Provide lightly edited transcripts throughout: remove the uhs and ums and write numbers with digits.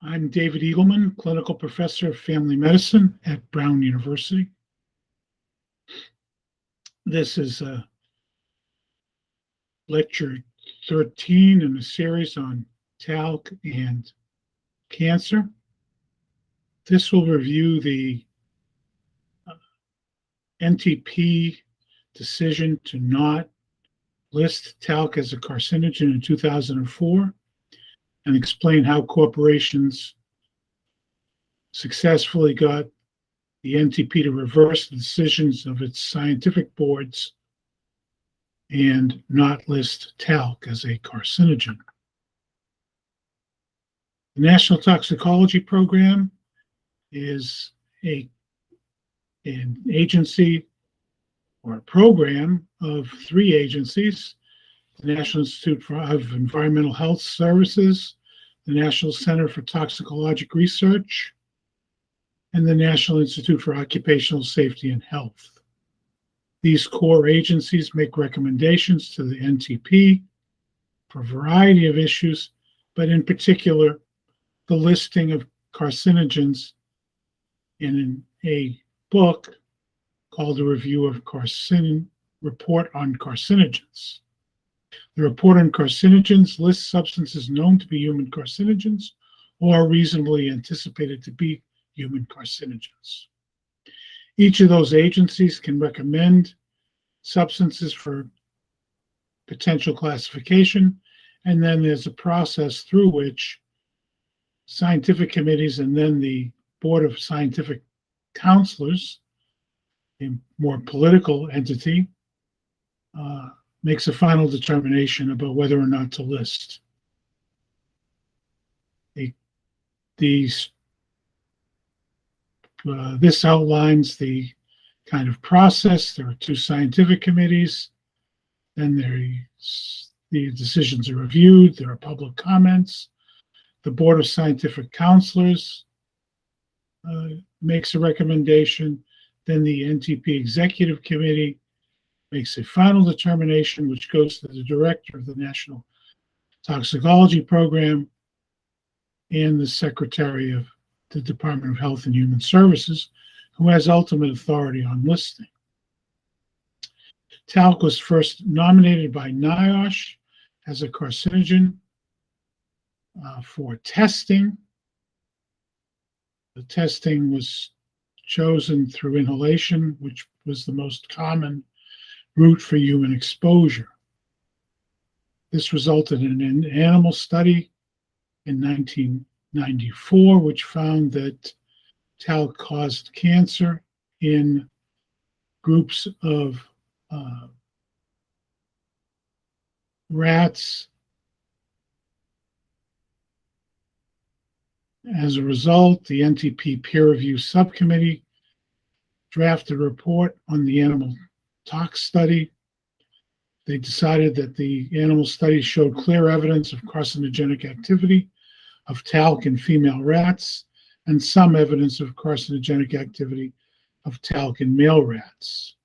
I'm David Eagleman, Clinical Professor of Family Medicine at Brown University. This is lecture 13 in a series on talc and cancer. This will review the NTP decision to not list talc as a carcinogen in 2004 and explain how corporations successfully got the NTP to reverse the decisions of its scientific boards and not list talc as a carcinogen. The National Toxicology Program is an agency or a program of three agencies: the National Institute of Environmental Health Services, the National Center for Toxicologic Research, and the National Institute for Occupational Safety and Health. These core agencies make recommendations to the NTP for a variety of issues, but in particular, the listing of carcinogens in a book called the Report on Carcinogens. The Report on Carcinogens lists substances known to be human carcinogens or reasonably anticipated to be human carcinogens. Each of those agencies can recommend substances for potential classification, and then there's a process through which scientific committees and then the Board of Scientific Counselors, a more political entity, makes a final determination about whether or not to list. This outlines the kind of process. There are two scientific committees, then the decisions are reviewed, there are public comments. The Board of Scientific Counselors makes a recommendation, then the NTP Executive Committee makes a final determination, which goes to the Director of the National Toxicology Program and the Secretary of the Department of Health and Human Services, who has ultimate authority on listing. Talc was first nominated by NIOSH as a carcinogen for testing. The testing was chosen through inhalation, which was the most common route for human exposure. This resulted in an animal study in 1994, which found that talc caused cancer in groups of rats. As a result, the NTP peer review subcommittee drafted a report on the animal tox study. They decided that the animal study showed clear evidence of carcinogenic activity of talc in female rats and some evidence of carcinogenic activity of talc in male rats.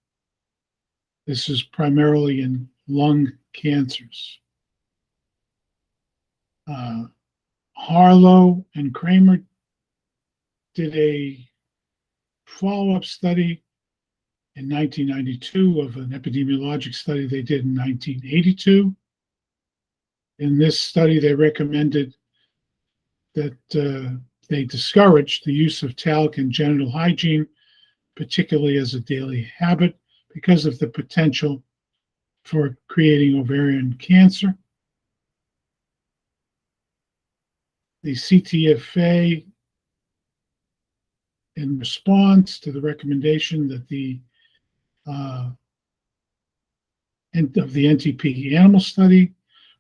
This is primarily in lung cancers. Harlow and Kramer did a follow-up study in 1992 of an epidemiologic study they did in 1982. In this study, they recommended that they discouraged the use of talc in genital hygiene, particularly as a daily habit, because of the potential for creating ovarian cancer. The CTFA, in response to the recommendation that of the NTP animal study,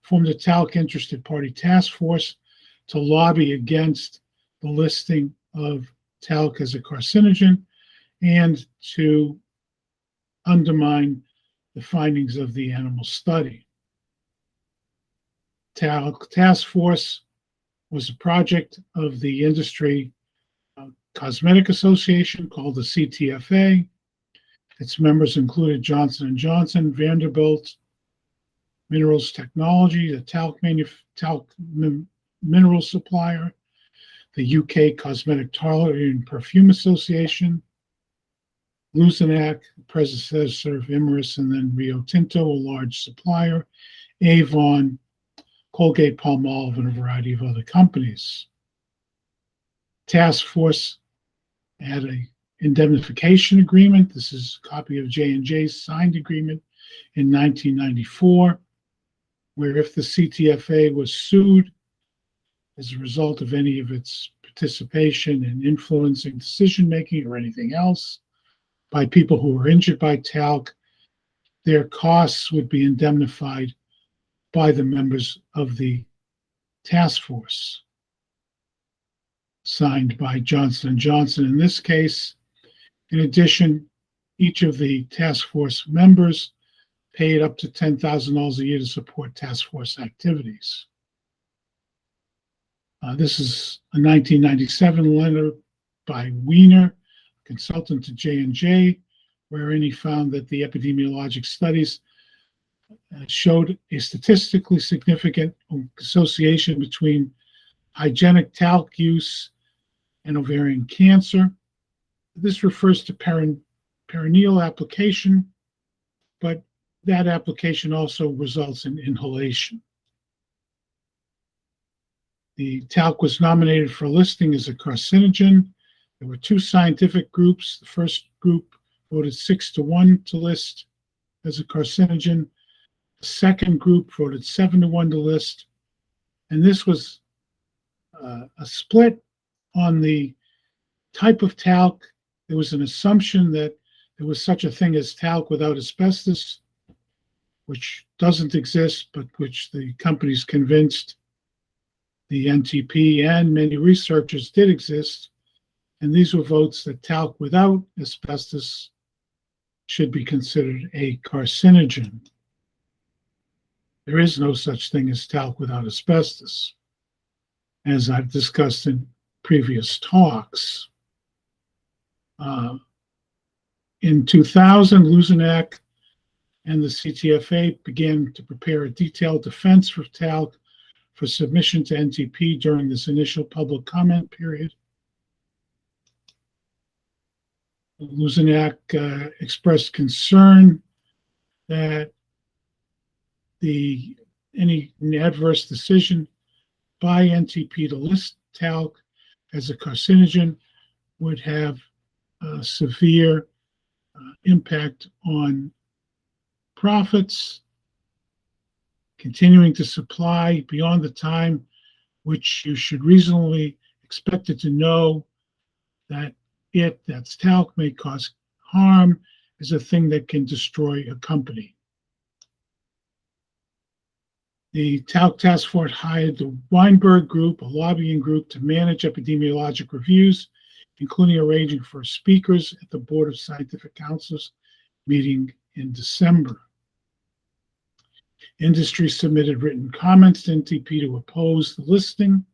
formed a talc interested party task force to lobby against the listing of talc as a carcinogen and to undermine the findings of the animal study. Talc task force was a project of the industry cosmetic association called the CTFA. Its members included Johnson & Johnson, Vanderbilt, Minerals Technology, the talc mineral supplier, the UK Cosmetic Toiletry and Perfume Association, Luzanac, predecessor of Imerys, and then Rio Tinto, a large supplier, Avon, Colgate-Palmolive, and a variety of other companies. Task Force had a indemnification agreement. This is a copy of J&J's signed agreement in 1994, where if the CTFA was sued as a result of any of its participation in influencing decision-making or anything else by people who were injured by talc, their costs would be indemnified by the members of the task force, signed by Johnson & Johnson in this case. In addition, each of the task force members paid up to $10,000 a year to support task force activities. This is a 1997 letter by Wiener, consultant to J&J, wherein he found that the epidemiologic studies showed a statistically significant association between hygienic talc use and ovarian cancer. This refers to perineal application, but that application also results in inhalation. The talc was nominated for listing as a carcinogen. There were two scientific groups. The first group voted 6-1 to list as a carcinogen. The second group voted 7-1 to list. And this was a split on the type of talc. There was an assumption that there was such a thing as talc without asbestos, which doesn't exist, but which the companies convinced the NTP and many researchers did exist. And these were votes that talc without asbestos should be considered a carcinogen. There is no such thing as talc without asbestos, as I've discussed in previous talks. In 2000, Luzanac and the CTFA began to prepare a detailed defense for talc for submission to NTP during this initial public comment period. Luzanac expressed concern that any adverse decision by NTP to list talc as a carcinogen would have a severe impact on profits, continuing to supply beyond the time which you should reasonably expect it to know that that's talc, may cause harm, is a thing that can destroy a company. The talc task force hired the Weinberg Group, a lobbying group, to manage epidemiologic reviews, including arranging for speakers at the Board of Scientific Councils meeting in December. Industry submitted written comments to NTP to oppose the listing.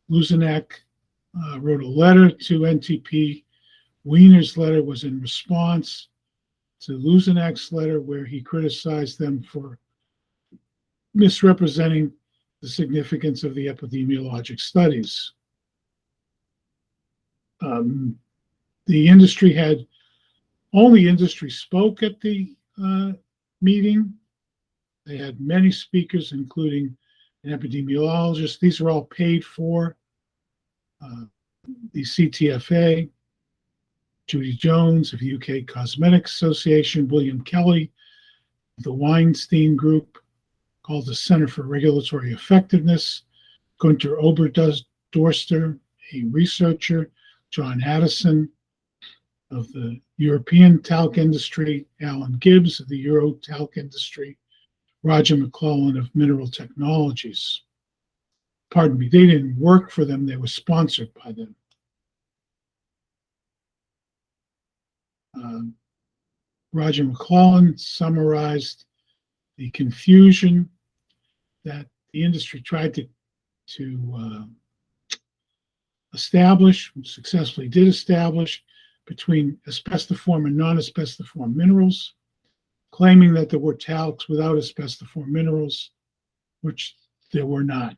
Luzanac wrote a letter to NTP. Wiener's letter was in response to Luzanac's letter, where he criticized them for misrepresenting the significance of the epidemiologic studies. The industry had only industry spoke at the meeting. They had many speakers, including an epidemiologist. These are all paid for. The CTFA, Judy Jones of the UK Cosmetics Association, William Kelly, the Weinstein Group, called the Center for Regulatory Effectiveness, Gunter Oberdorster, a researcher, John Addison of the European talc industry, Alan Gibbs of the Euro talc industry, Roger McClellan of Mineral Technologies. Pardon me, they didn't work for them, they were sponsored by them. Roger McClellan summarized the confusion that the industry tried to establish, successfully did establish, between asbestiform and non-asbestiform minerals, claiming that there were talcs without asbestiform minerals, which there were not.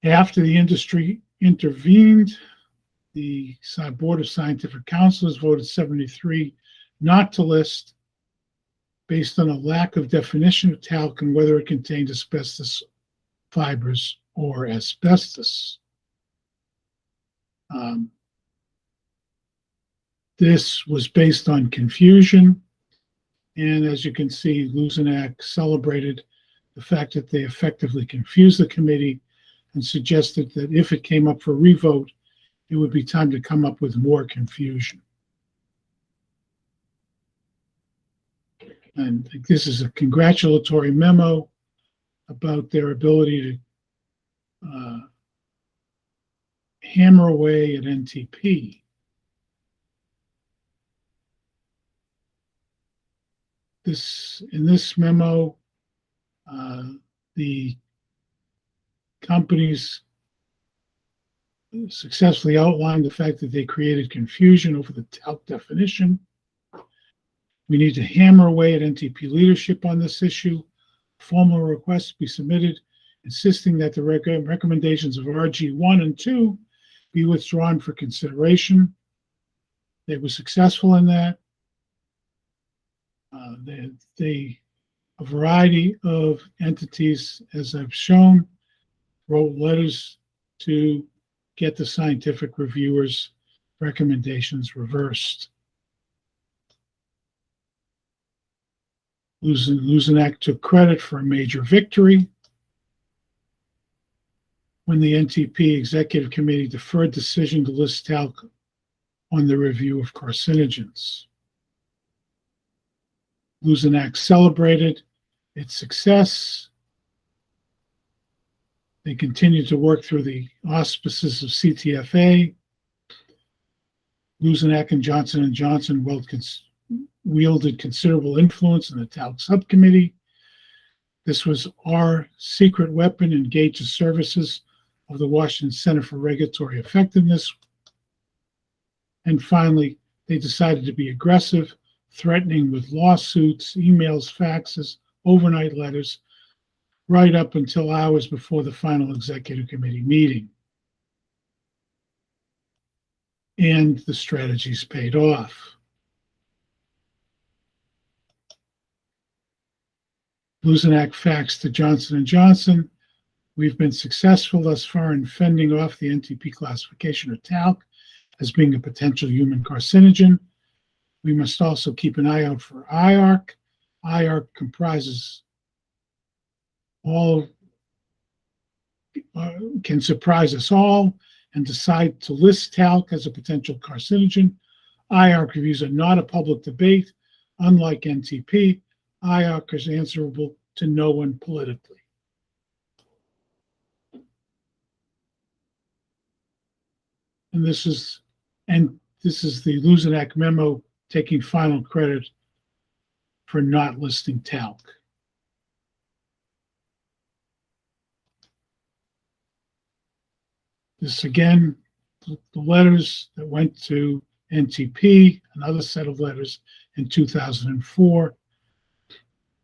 After the industry intervened, the Board of Scientific Counselors voted 73 not to list based on a lack of definition of talc and whether it contained asbestos fibers or asbestos. This was based on confusion, and as you can see, Luzenak celebrated the fact that they effectively confused the committee and suggested that if it came up for revote, it would be time to come up with more confusion. And this is a congratulatory memo about their ability to hammer away at NTP. In this memo, the companies successfully outlined the fact that they created confusion over the talc definition. We need to hammer away at NTP leadership on this issue. Formal requests be submitted, insisting that the recommendations of RG 1 and 2 be withdrawn for consideration. They were successful in that. A variety of entities, as I've shown, wrote letters to get the scientific reviewers' recommendations reversed. Luzenak took credit for a major victory when the NTP Executive Committee deferred decision to list talc on the review of carcinogens. Luzenak celebrated its success. They continued to work through the auspices of CTFA. Luzenak and Johnson & Johnson wielded considerable influence in the talc subcommittee. This was our secret weapon engaged the services of the Washington Center for Regulatory Effectiveness. And finally, they decided to be aggressive, threatening with lawsuits, emails, faxes, overnight letters, right up until hours before the final executive committee meeting. And the strategies paid off. Luzenak faxed to Johnson & Johnson. We've been successful thus far in fending off the NTP classification of talc as being a potential human carcinogen. We must also keep an eye out for IARC. IARC comprises can surprise us all and decide to list talc as a potential carcinogen. IARC reviews are not a public debate. Unlike NTP, IARC is answerable to no one politically. And this is the Luzenak memo taking final credit for not listing talc. This again, the letters that went to NTP, another set of letters in 2004,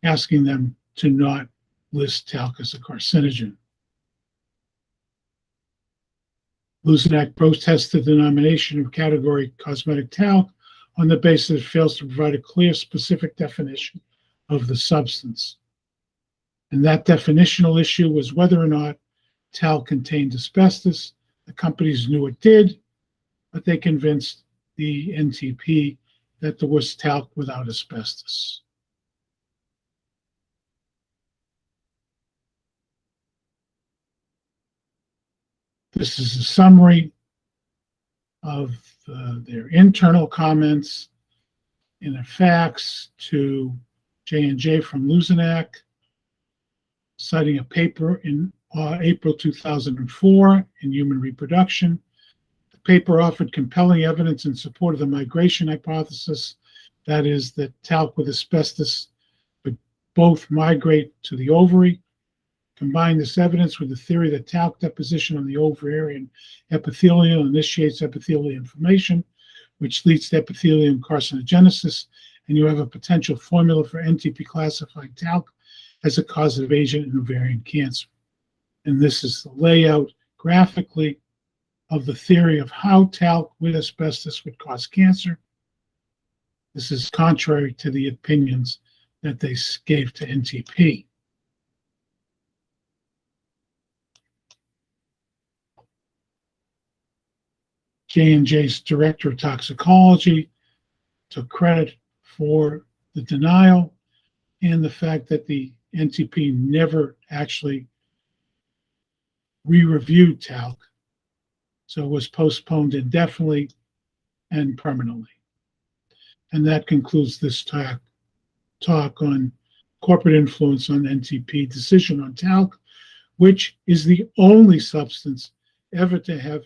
asking them to not list talc as a carcinogen. Luzenak protested the nomination of category cosmetic talc on the basis it fails to provide a clear, specific definition of the substance. And that definitional issue was whether or not talc contained asbestos. The companies knew it did, but they convinced the NTP that there was talc without asbestos. This is a summary of their internal comments in a fax to J&J from Luzenak, citing a paper in April 2004 in Human Reproduction. The paper offered compelling evidence in support of the migration hypothesis, that is, that talc with asbestos would both migrate to the ovary. Combine this evidence with the theory that talc deposition on the ovarian epithelium initiates epithelial inflammation, which leads to epithelium carcinogenesis, and you have a potential formula for NTP classifying talc as a causative agent in ovarian cancer. And this is the layout graphically of the theory of how talc with asbestos would cause cancer. This is contrary to the opinions that they gave to NTP. J&J's director of toxicology took credit for the denial and the fact that the NTP never actually re-reviewed talc, so it was postponed indefinitely and permanently. And that concludes this talk on corporate influence on NTP decision on talc, which is the only substance ever to have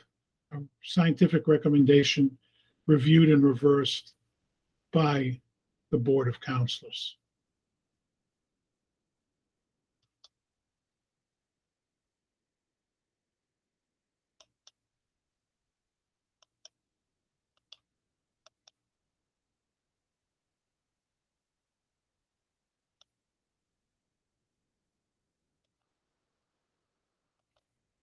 a scientific recommendation reviewed and reversed by the Board of Counselors.